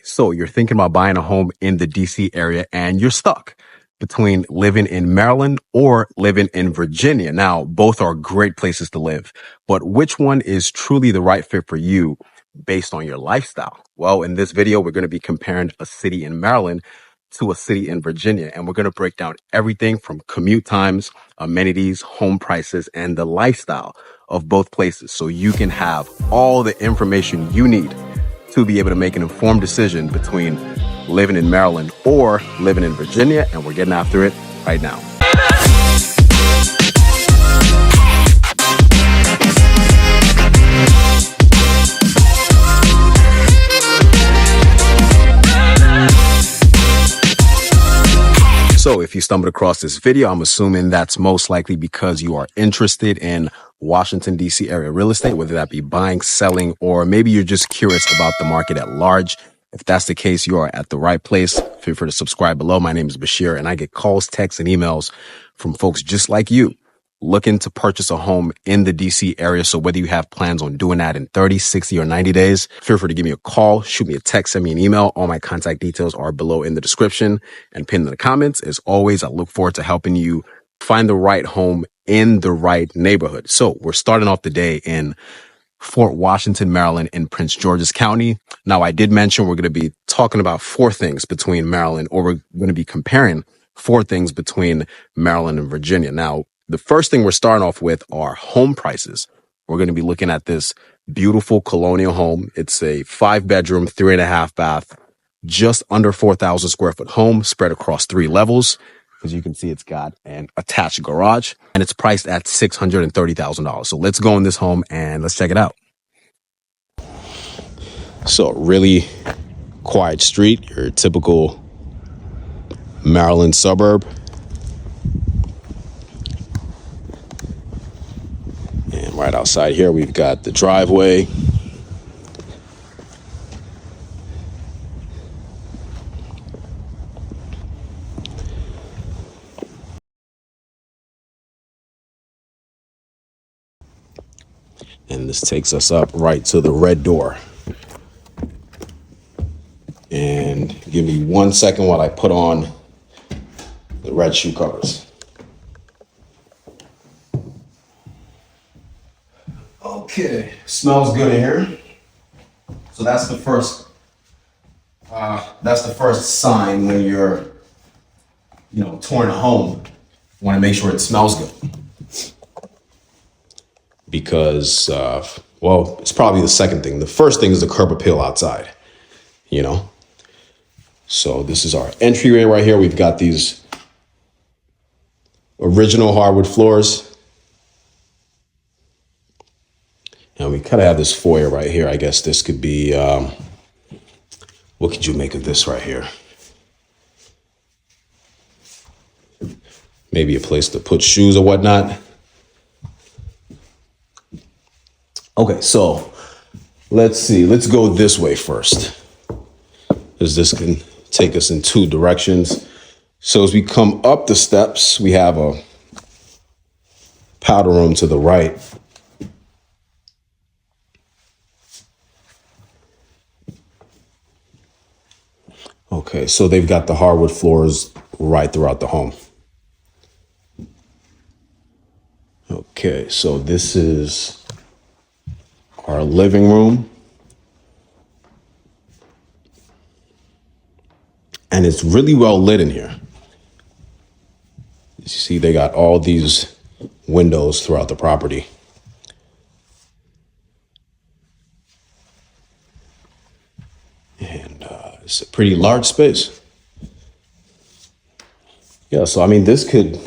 So you're thinking about buying a home in the DC area and you're stuck between living in Maryland or living in Virginia. Now, both are great places to live, but which one is truly the right fit for you based on your lifestyle? Well, in this video, we're going to be comparing a city in Maryland to a city in Virginia, and we're going to break down everything from commute times, amenities, home prices, and the lifestyle of both places so you can have all the information you need to be able to make an informed decision between living in Maryland or living in Virginia, and we're getting after it right now. So if you stumbled across this video, I'm assuming that's most likely because you are interested in Washington, D.C. area real estate, whether that be buying, selling, or maybe you're just curious about the market at large. If that's the case, you are at the right place. Feel free to subscribe below. My name is Bashir, and I get calls, texts, and emails from folks just like you looking to purchase a home in the DC area. So whether you have plans on doing that in 30, 60, or 90 days, feel free to give me a call, shoot me a text, send me an email. All my contact details are below in the description and pinned in the comments. As always, I look forward to helping you find the right home in the right neighborhood. So we're starting off the day in Fort Washington, Maryland in Prince George's County. Now, I did mention we're going to be talking about four things between Maryland, or we're going to be comparing four things between Maryland and Virginia. Now, the first thing we're starting off with are home prices. We're going to be looking at this beautiful colonial home. It's a 5-bedroom, 3.5 bath, just under 4,000 square foot home spread across 3 levels. As you can see, it's got an attached garage and it's priced at $630,000. So let's go in this home and let's check it out. So really quiet street, your typical Maryland suburb. And right outside here, we've got the driveway. And this takes us up right to the red door. And give me 1 second while I put on the red shoe covers. Okay, smells good in here. So that's the first sign when you're, touring a home. You want to make sure it smells good. Because, it's probably the second thing. The first thing is the curb appeal outside, So this is our entryway right here. We've got these original hardwood floors. And we kind of have this foyer right here. I guess this could be, what could you make of this right here? Maybe a place to put shoes or whatnot. Okay, so let's see. Let's go this way first, because this can take us in 2 directions. So as we come up the steps, we have a powder room to the right. Okay, so they've got the hardwood floors right throughout the home. Okay, so this is our living room. And it's really well lit in here. You see, they got all these windows throughout the property. And it's a pretty large space. Yeah, so I mean, this could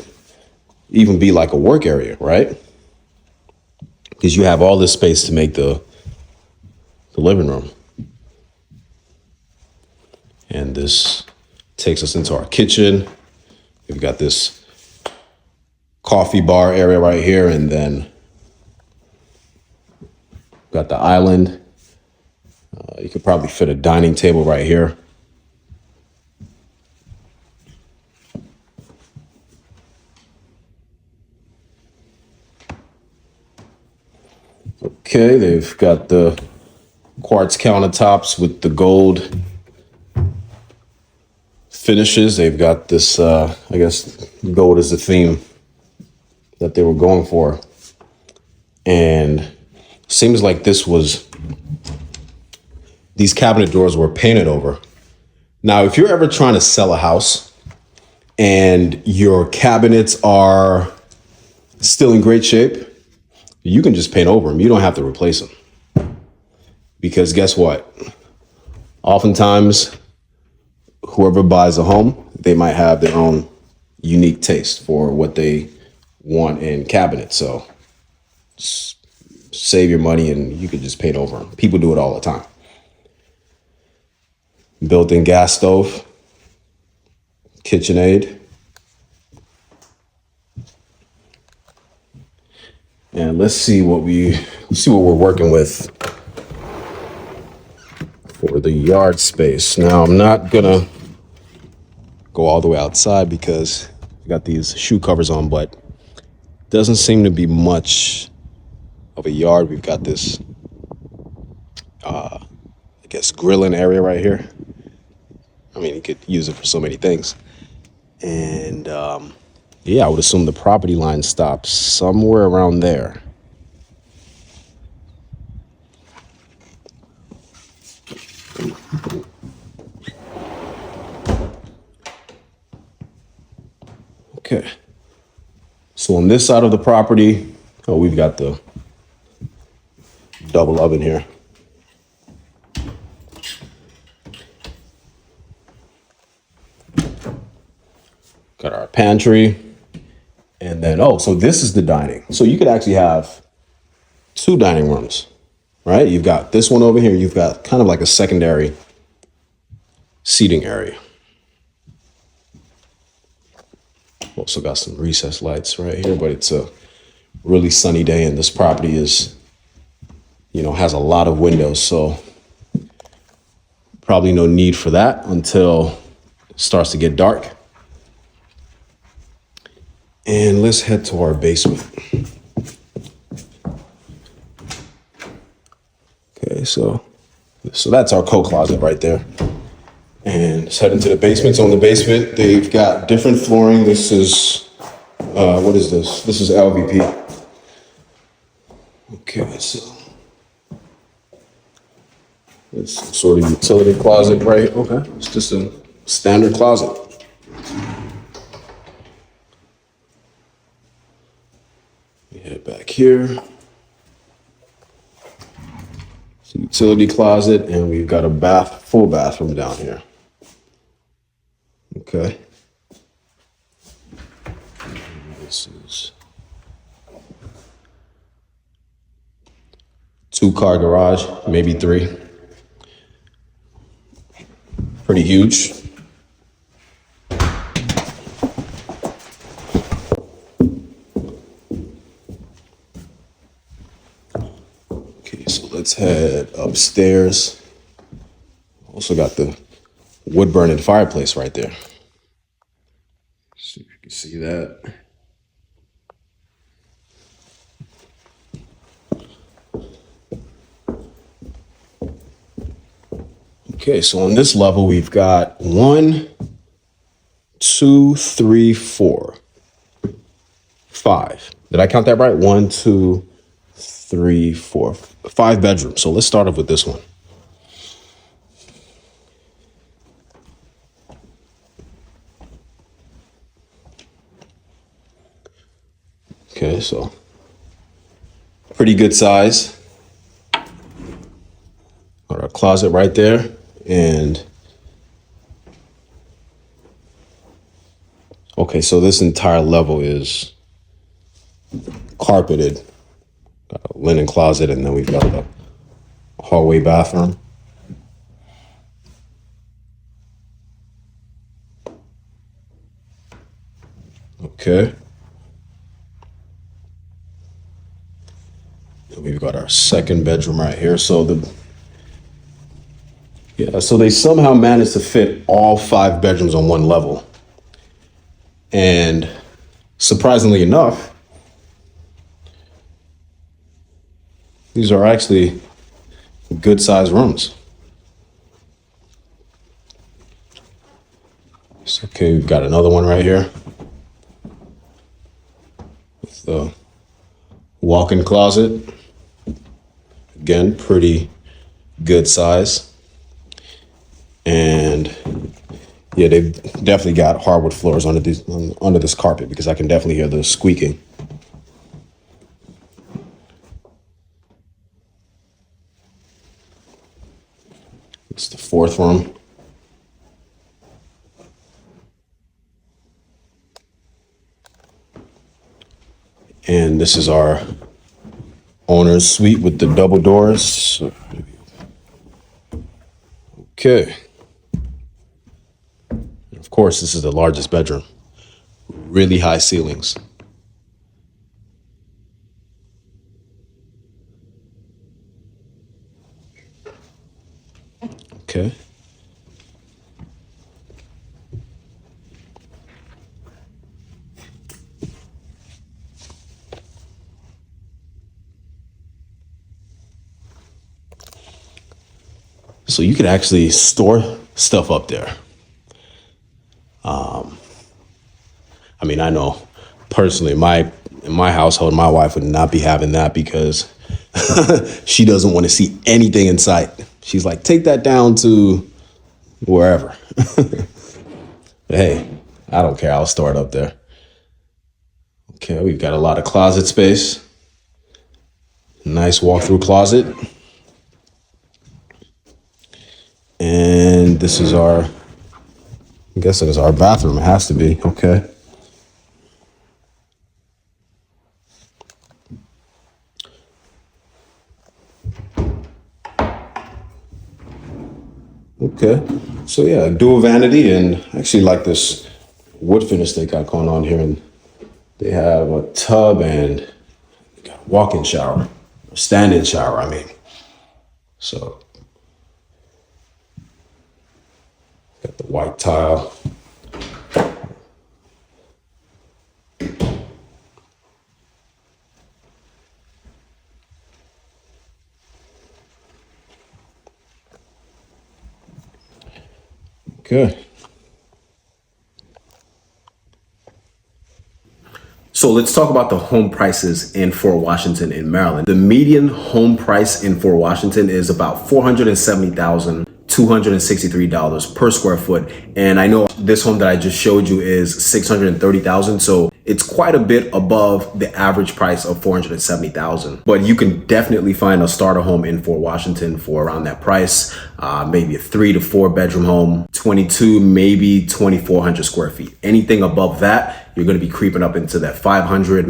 even be like a work area, right? Because you have all this space to make the living room. And this takes us into our kitchen. We've got this coffee bar area right here, and then got the island. You could probably fit a dining table right here. Okay, they've got the quartz countertops with the gold finishes. They've got this, I guess, gold is the theme that they were going for. And seems like these cabinet doors were painted over. Now, if you're ever trying to sell a house and your cabinets are still in great shape, you can just paint over them. You don't have to replace them. Because guess what? Oftentimes, whoever buys a home, they might have their own unique taste for what they want in cabinets. So save your money and you could just paint over them. People do it all the time. Built-in gas stove, KitchenAid. And let's see what we're working with for the yard space. Now, I'm not gonna go all the way outside because I got these shoe covers on, but doesn't seem to be much of a yard. We've got this, I guess, grilling area right here. I mean, you could use it for so many things. And yeah, I would assume the property line stops somewhere around there. Okay. So on this side of the property, we've got the double oven here. Got our pantry. And then, so this is the dining. So you could actually have 2 dining rooms, right? You've got this one over here. You've got kind of like a secondary seating area. Also got some recessed lights right here, but it's a really sunny day and this property is, has a lot of windows. So probably no need for that until it starts to get dark. And let's head to our basement. Okay, so that's our coat closet right there. And let's head into the basement. So in the basement, they've got different flooring. This is, what is this? This is LVP. Okay, so it's sort of utility closet, right? Okay, it's just a standard closet. Head back here. It's a utility closet, and we've got a full bathroom down here. Okay. This is 2-car garage, maybe 3. Pretty huge. Let's head upstairs. Also got the wood burning fireplace right there. See if you can see that. Okay, so on this level, we've got 1, 2, 3, 4, 5. Did I count that right? 1, 2, 3, 4, 5 bedrooms. So let's start off with this one. Okay, so pretty good size. Got our closet right there. And okay, so this entire level is carpeted. Got a linen closet, and then we've got a hallway bathroom. Okay. And we've got our second bedroom right here. So so they somehow managed to fit all 5 bedrooms on one level. And surprisingly enough, these are actually good sized rooms. It's okay, we've got another one right here. It's the walk-in closet. Again, pretty good size. And yeah, they've definitely got hardwood floors under this carpet, because I can definitely hear the squeaking. It's the fourth room. And this is our owner's suite with the double doors. Okay. Of course, this is the largest bedroom. Really high ceilings. Okay. So you could actually store stuff up there. I mean, I know personally, in my household, my wife would not be having that, because she doesn't want to see anything in sight. She's like, take that down to wherever. But hey, I don't care. I'll store it up there. Okay, we've got a lot of closet space. Nice walk-through closet. And this is I'm guessing it's our bathroom. It has to be. Okay. Okay. So yeah, dual vanity, and I actually like this wood finish they got going on here. And they have a tub and got a walk-in shower, a stand-in shower, I mean. So got the white tile. Okay. So let's talk about the home prices in Fort Washington in Maryland. The median home price in Fort Washington is about $470,263 per square foot. And I know this home that I just showed you is $630,000. So it's quite a bit above the average price of $470,000. But you can definitely find a starter home in Fort Washington for around that price. Maybe a 3 to 4 bedroom home, 22, maybe 2,400 square feet. Anything above that, you're going to be creeping up into that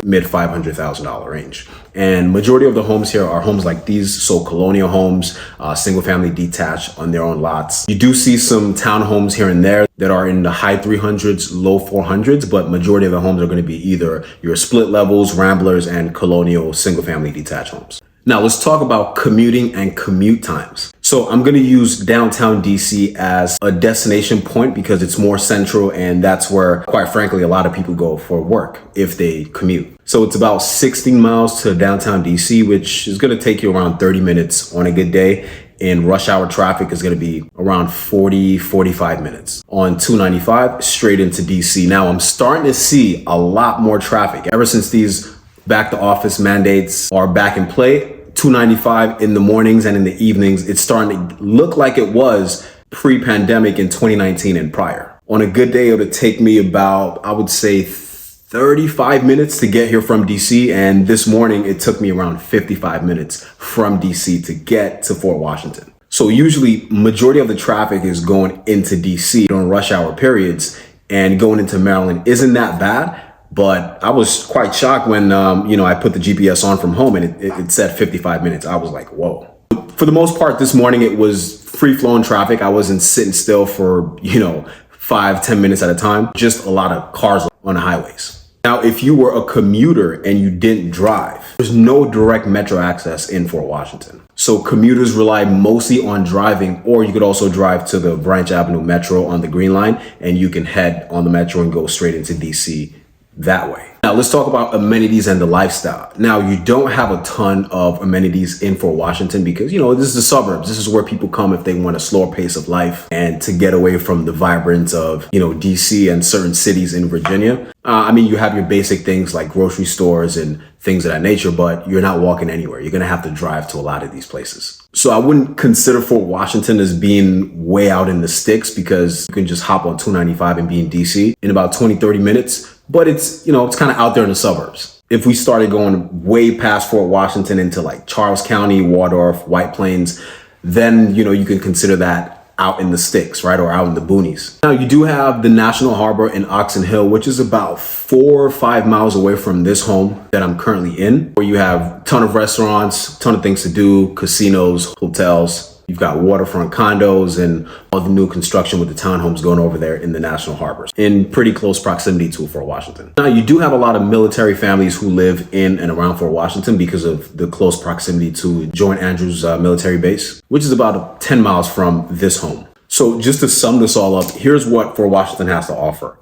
mid $500,000 range. And majority of the homes here are homes like these, so colonial homes, single family detached on their own lots. You do see some townhomes here and there that are in the high 300s, low 400s, but majority of the homes are going to be either your split levels, ramblers, and colonial single family detached homes. Now let's talk about commuting and commute times. So I'm going to use downtown DC as a destination point because it's more central, and that's where, quite frankly, a lot of people go for work if they commute. So it's about 16 miles to downtown DC, which is going to take you around 30 minutes on a good day. In rush hour traffic is going to be around 45 minutes. On 295 straight into DC. Now I'm starting to see a lot more traffic ever since these back to office mandates are back in play. 295 in the mornings and in the evenings, it's starting to look like it was pre-pandemic in 2019 and prior. On a good day, it would take me about, I would say, 35 minutes to get here from DC. And this morning, it took me around 55 minutes from DC to get to Fort Washington. So usually, majority of the traffic is going into DC during rush hour periods, and going into Maryland isn't that bad. But I was quite shocked when, I put the GPS on from home and it said 55 minutes. I was like, whoa. For the most part, this morning, it was free flowing traffic. I wasn't sitting still for, 5-10 minutes at a time. Just a lot of cars on the highways. Now, if you were a commuter and you didn't drive, there's no direct metro access in Fort Washington. So commuters rely mostly on driving, or you could also drive to the Branch Avenue Metro on the Green Line, and you can head on the Metro and go straight into DC that way. Now let's talk about amenities and the lifestyle. Now you don't have a ton of amenities in Fort Washington because, this is the suburbs. This is where people come if they want a slower pace of life and to get away from the vibrance of, DC and certain cities in Virginia. You have your basic things like grocery stores and things of that nature, but you're not walking anywhere. You're going to have to drive to a lot of these places. So I wouldn't consider Fort Washington as being way out in the sticks because you can just hop on 295 and be in DC in about 20-30 minutes. But it's kind of out there in the suburbs. If we started going way past Fort Washington into like Charles County, Waldorf, White Plains, then, you can consider that out in the sticks, right? Or out in the boonies. Now you do have the National Harbor in Oxon Hill, which is about 4 or 5 miles away from this home that I'm currently in, where you have a ton of restaurants, ton of things to do, casinos, hotels. You've got waterfront condos and all the new construction with the townhomes going over there in the National Harbors in pretty close proximity to Fort Washington. Now, you do have a lot of military families who live in and around Fort Washington because of the close proximity to Joint Andrews military base, which is about 10 miles from this home. So just to sum this all up, here's what Fort Washington has to offer.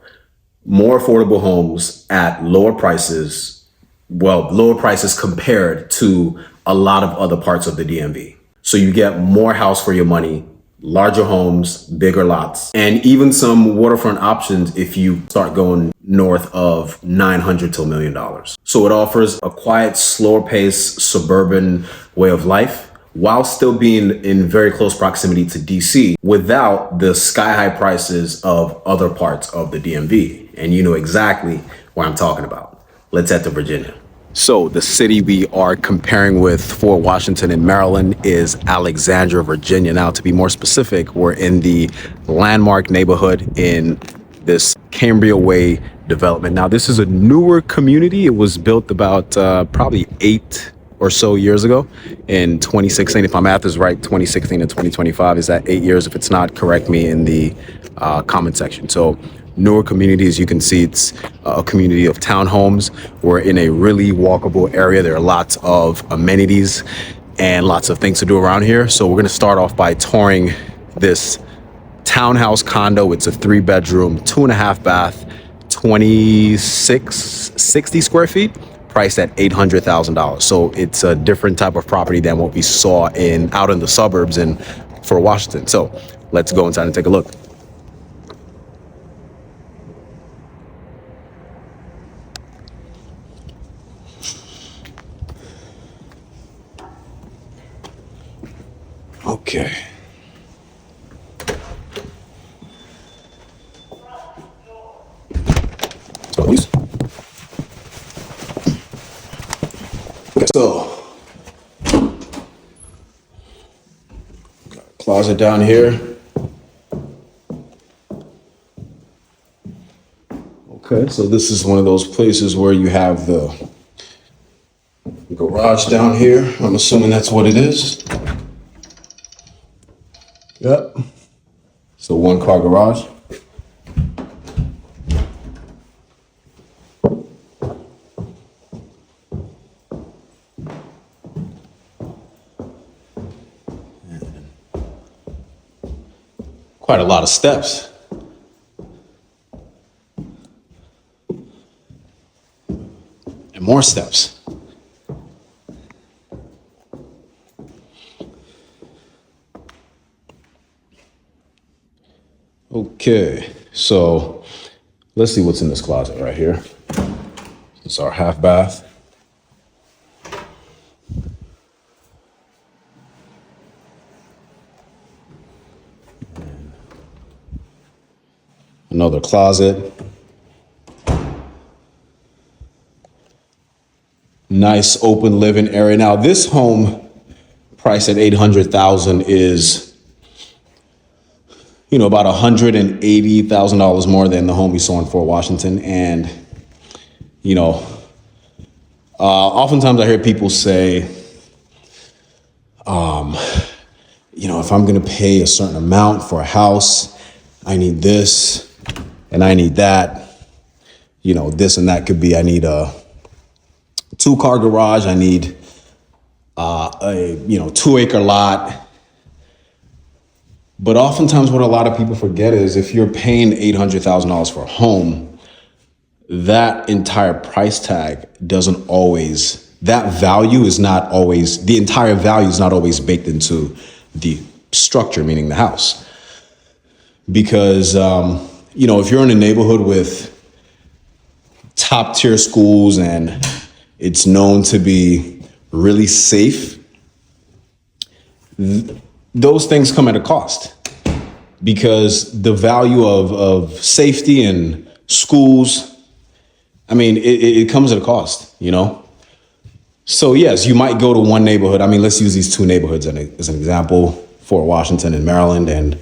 More affordable homes at lower prices, lower prices compared to a lot of other parts of the DMV. So you get more house for your money, larger homes, bigger lots, and even some waterfront options if you start going north of $900 to $1 million. So it offers a quiet, slower pace, suburban way of life while still being in very close proximity to DC without the sky high prices of other parts of the DMV. And you know exactly what I'm talking about. Let's head to Virginia. So the city we are comparing with Fort Washington in Maryland is Alexandria, Virginia. Now, to be more specific, we're in the Landmark neighborhood in this Cambria Way development. Now, this is a newer community. It was built about probably 8 or so years ago in 2016. If my math is right, 2016 to 2025. Is that 8 years? If it's not, correct me in the comment section. So newer community, as you can see, it's a community of townhomes. We're in a really walkable area. There are lots of amenities and lots of things to do around here. So we're going to start off by touring this townhouse condo. It's a 3-bedroom, 2.5 bath, 2660 square feet, priced at $800,000. So it's a different type of property than what we saw out in the suburbs in Fort Washington. So let's go inside and take a look. Okay. So, got a closet down here. Okay, so this is one of those places where you have the garage down here. I'm assuming that's what it is. Yep. So 1-car garage. Quite a lot of steps. And more steps. Okay, so let's see what's in this closet right here. It's our half bath. Another closet. Nice open living area. Now this home priced at $800,000 is about $180,000 more than the home we saw in Fort Washington. And, oftentimes I hear people say, if I'm going to pay a certain amount for a house, I need this and I need that, this and that could be, I need a 2-car garage. I need a 2-acre lot. But oftentimes what a lot of people forget is if you're paying $800,000 for a home, that entire price tag doesn't always, that value is not always, the entire value is not always baked into the structure, meaning the house. Because, if you're in a neighborhood with top tier schools and it's known to be really safe, those things come at a cost, because the value of safety in schools, it comes at a cost, So yes, you might go to one neighborhood. Let's use these two neighborhoods as an example: Fort Washington in Maryland and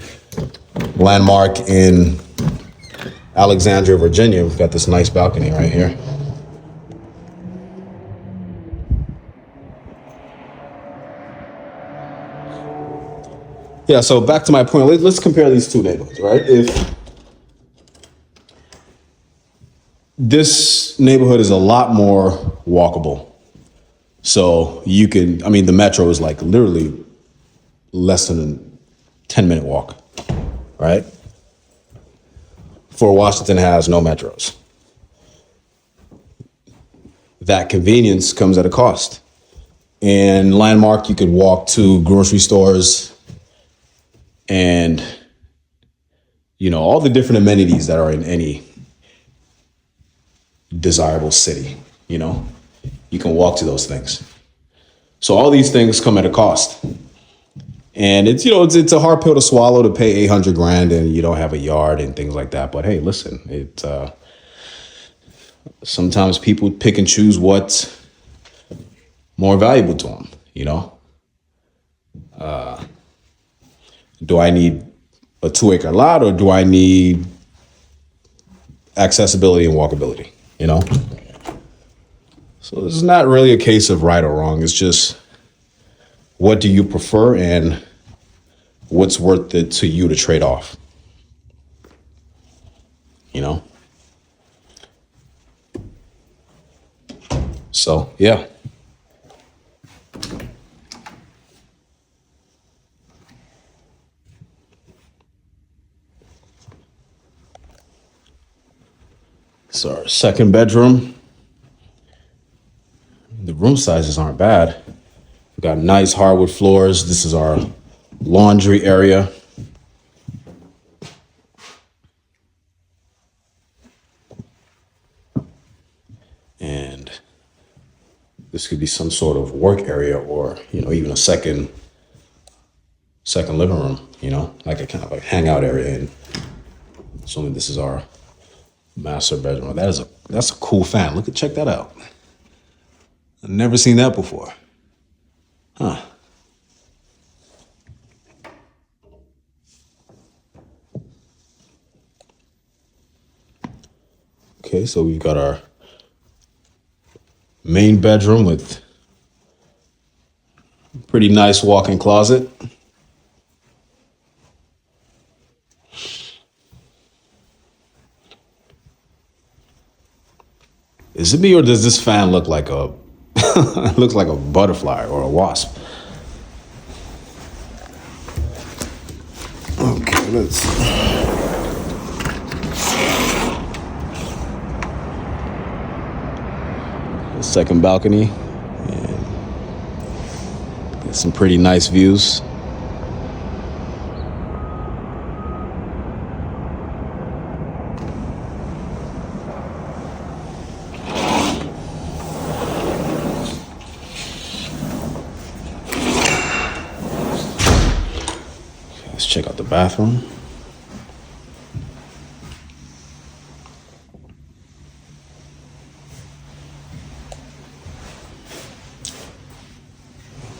Landmark in Alexandria, Virginia. We've got this nice balcony right here. Yeah, so back to my point, let's compare these two neighborhoods, right? If this neighborhood is a lot more walkable, so you can, the metro is like literally less than a 10-minute walk, right? Fort Washington has no metros. That convenience comes at a cost. In Landmark, you could walk to grocery stores and, all the different amenities that are in any desirable city, you can walk to those things. So all these things come at a cost. And it's a hard pill to swallow, to pay $800,000 and you don't have a yard and things like that. But hey, listen, sometimes people pick and choose what's more valuable to them, Do I need a 2-acre lot, or do I need accessibility and walkability, So this is not really a case of right or wrong. It's just, what do you prefer and what's worth it to you to trade off, So, yeah. So our second bedroom, the room sizes aren't bad. We've got nice hardwood floors. This is our laundry area. And this could be some sort of work area, or, even a second living room, like a kind of a hangout area. And assuming this is our master bedroom. That's a cool fan. Check that out. I've never seen that before. Huh. Okay, so we've got our main bedroom with a pretty nice walk-in closet. Is it me, or does this fan look like it looks like a butterfly or a wasp? Okay, let's the second balcony, and get some pretty nice views. Let's check out the bathroom.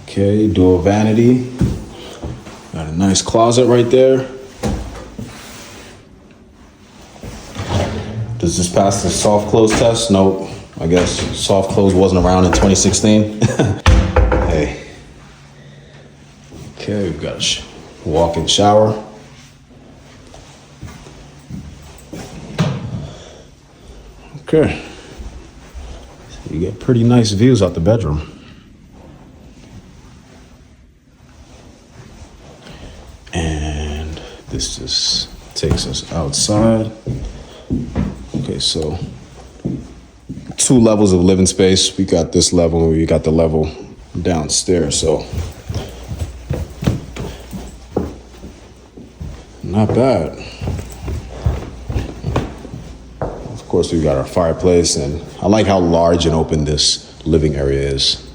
Okay, dual vanity. Got a nice closet right there. Does this pass the soft close test? Nope. I guess soft close wasn't around in 2016. Hey. Okay, we've got a walk-in shower. Okay. So you get pretty nice views out the bedroom. And this just takes us outside. Okay, so 2 levels of living space. We got this level and we got the level downstairs, so not bad. Of course, we've got our fireplace, and I like how large and open this living area is.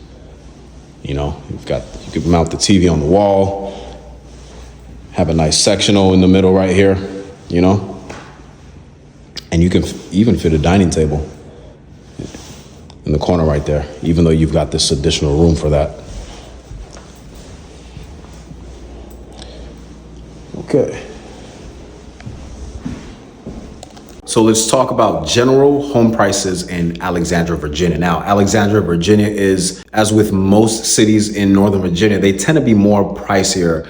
You know, you can mount the TV on the wall, have a nice sectional in the middle right here, you know, and you can even fit a dining table in the corner right there, even though you've got this additional room for that. Okay. So let's talk about general home prices in Alexandria, Virginia. Now, Alexandria, Virginia is, as with most cities in Northern Virginia, they tend to be more pricier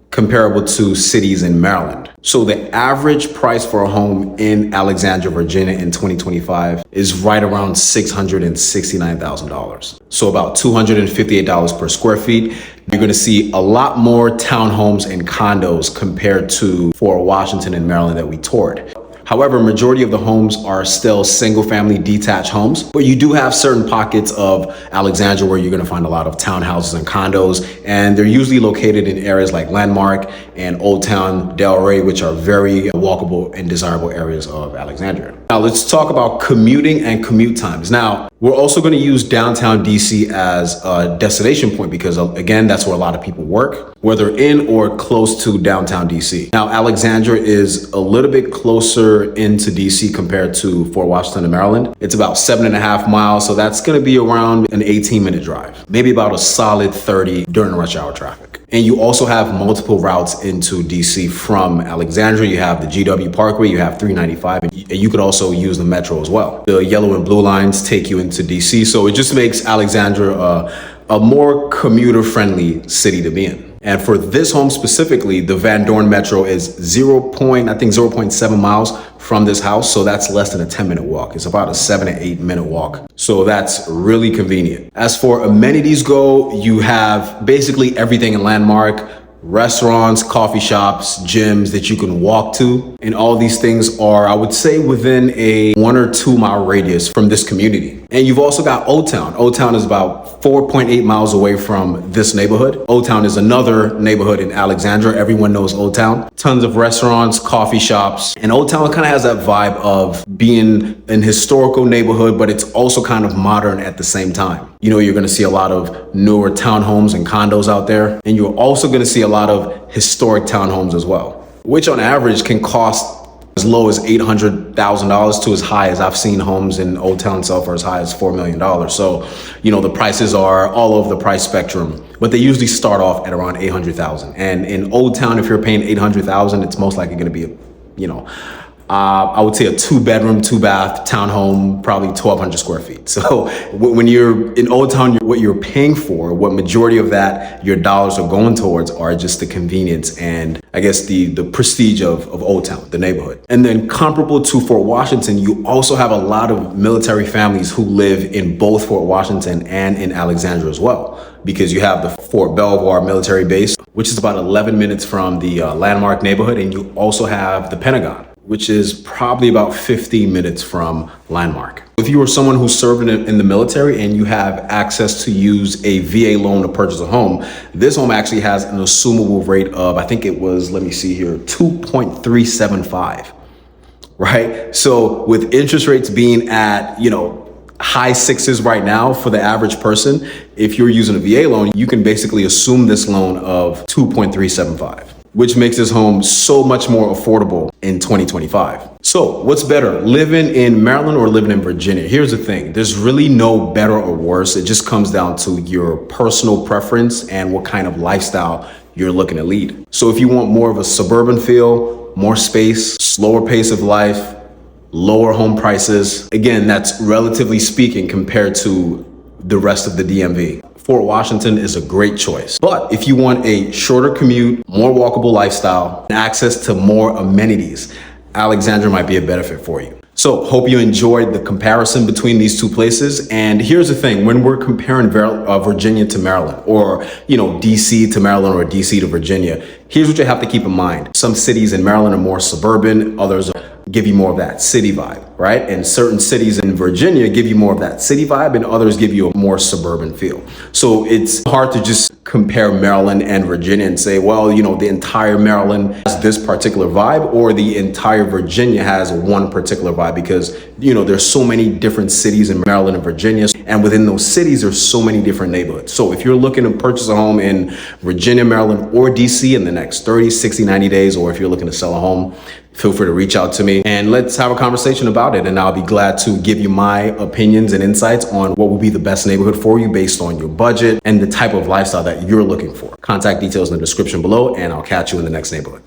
comparable to cities in Maryland. So the average price for a home in Alexandria, Virginia in 2025 is right around $669,000. So about $258 per square feet. You're gonna see a lot more townhomes and condos compared to Fort Washington and Maryland that we toured. However, majority of the homes are still single family detached homes, but you do have certain pockets of Alexandria where you're gonna find a lot of townhouses and condos, and they're usually located in areas like Landmark and Old Town, Delray, which are very walkable and desirable areas of Alexandria. Now let's talk about commuting and commute times. Now, we're also gonna use downtown DC as a destination point because again, that's where a lot of people work, whether in or close to downtown DC. Now, Alexandria is a little bit closer into DC compared to Fort Washington and Maryland. It's about 7.5 miles, so that's gonna be around an 18-minute drive, maybe about a solid 30 during rush hour traffic. And you also have multiple routes into DC from Alexandria. You have the GW Parkway, you have 395, and you could also use the metro as well. The yellow and blue lines take you into DC, so it just makes Alexandria a more commuter-friendly city to be in. And for this home specifically, the Van Dorn Metro is 0.7 miles from this house. So that's less than a 10-minute walk. It's about a 7 to 8 minute walk. So that's really convenient. As for amenities go, you have basically everything in Landmark: restaurants, coffee shops, gyms that you can walk to. And all these things are, I would say, within a 1 or 2 mile radius from this community. And you've also got Old Town. Old Town is about 4.8 miles away from this neighborhood. Old Town is another neighborhood in Alexandria. Everyone knows Old Town. Tons of restaurants, coffee shops. And Old Town kind of has that vibe of being an historical neighborhood, but it's also kind of modern at the same time. You know, you're gonna see a lot of newer townhomes and condos out there. And you're also gonna see a lot of historic townhomes as well, which on average can cost as low as $800,000 to as high as I've seen homes in Old Town sell for as high as $4 million. So, you know, the prices are all over the price spectrum, but they usually start off at around $800,000. And in Old Town, if you're paying $800,000, it's most likely gonna be I would say a 2-bedroom, 2-bath townhome, probably 1,200 square feet. So when you're in Old Town, what you're paying for, what majority of that your dollars are going towards are just the convenience and I guess the prestige of Old Town, the neighborhood. And then comparable to Fort Washington, you also have a lot of military families who live in both Fort Washington and in Alexandria as well, because you have the Fort Belvoir military base, which is about 11 minutes from the Landmark neighborhood. And you also have the Pentagon, which is probably about 15 minutes from Landmark. If you are someone who's served in the military and you have access to use a VA loan to purchase a home, this home actually has an assumable rate of, I think it was, let me see here, 2.375, right? So with interest rates being at, high sixes right now for the average person, if you're using a VA loan, you can basically assume this loan of 2.375. which makes this home so much more affordable in 2025. So what's better, living in Maryland or living in Virginia? Here's the thing, there's really no better or worse. It just comes down to your personal preference and what kind of lifestyle you're looking to lead. So if you want more of a suburban feel, more space, slower pace of life, lower home prices, again, that's relatively speaking compared to the rest of the DMV. Fort Washington is a great choice. But if you want a shorter commute, more walkable lifestyle, and access to more amenities, Alexandria might be a better fit for you. So hope you enjoyed the comparison between these two places. And here's the thing, when we're comparing Virginia to Maryland, or DC to Maryland or DC to Virginia, here's what you have to keep in mind. Some cities in Maryland are more suburban, others give you more of that city vibe, right? And certain cities in Virginia give you more of that city vibe and others give you a more suburban feel. So it's hard to just compare Maryland and Virginia and say, well, you know, the entire Maryland has this particular vibe or the entire Virginia has one particular vibe, because, you know, there's so many different cities in Maryland and Virginia. And within those cities, there's so many different neighborhoods. So if you're looking to purchase a home in Virginia, Maryland, or DC in the next 30, 60, 90 days, or if you're looking to sell a home, feel free to reach out to me and let's have a conversation about it. And I'll be glad to give you my opinions and insights on what would be the best neighborhood for you based on your budget and the type of lifestyle that you're looking for. Contact details in the description below, and I'll catch you in the next neighborhood.